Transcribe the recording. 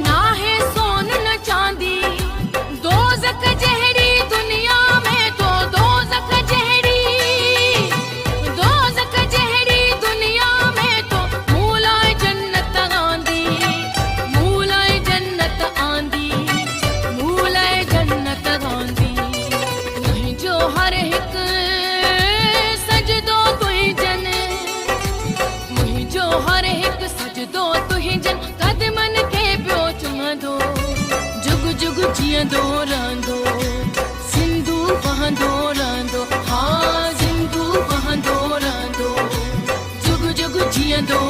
ना है सोन न चांदी दोज़ख जहरी दुनिया में तो दोज़ख जहरी दुनिया में तो मूलाए जन्नत आंदी मूलाए जन्नत आंदी मूलाए जन्नत आंदी नहीं जो हर हिक सजदो तुही जन मुही जो हर हिक सजदो तुही जन कदमन के पियो चुमंदो जुग जुग जियंदो रहंदो सिंधु वहंदो रहंदो हाँ सिंधु वहंदो रहंदो जुग जुग जियंदो